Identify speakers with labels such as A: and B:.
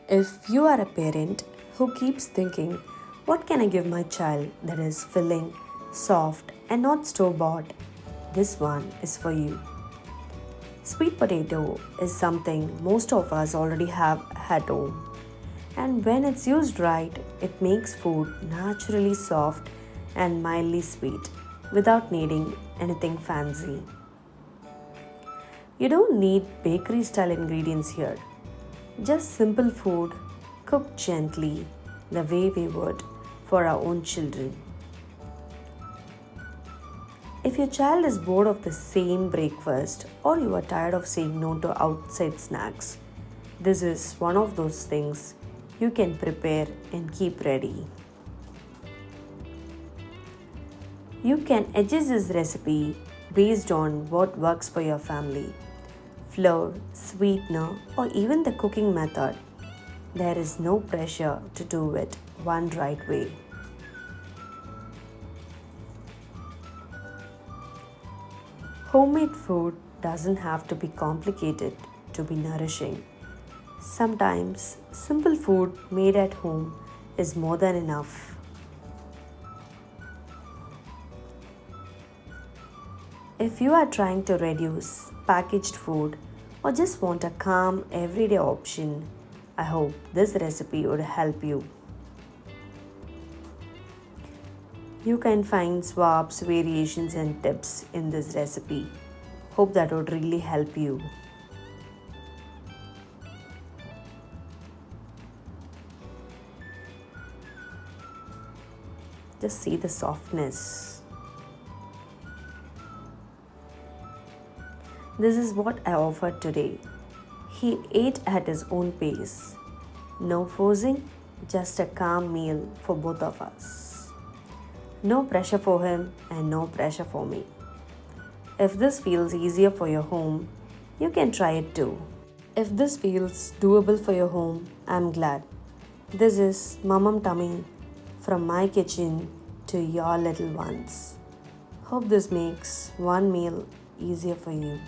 A: If you are a parent who keeps thinking, what can I give my child that is filling, soft, and not store bought? This one is for you. Sweet potato is something most of us already have at home. And when it's used right, it makes food naturally soft and mildly sweet without needing anything fancy. You don't need bakery style ingredients here. Just simple food cooked gently the way we would for our own children. If your child is bored of the same breakfast or you are tired of saying no to outside snacks, this is one of those things you can prepare and keep ready. You can adjust this recipe based on what works for your family. Flour, sweetener, or even the cooking method. There is no pressure to do it one right way. Homemade food doesn't have to be complicated to be nourishing. Sometimes simple food made at home is more than enough. If you are trying to reduce packaged food or just want a calm everyday option, I hope this recipe would help you. You can find swaps, variations, and tips in this recipe. Hope that would really help you. Just see the softness. This is what I offered today. He ate at his own pace. No forcing, just a calm meal for both of us. No pressure for him and no pressure for me. If this feels easier for your home, you can try it too. If this feels doable for your home, I'm glad. This is Mamam Tummy from my kitchen to your little ones. Hope this makes one meal easier for you.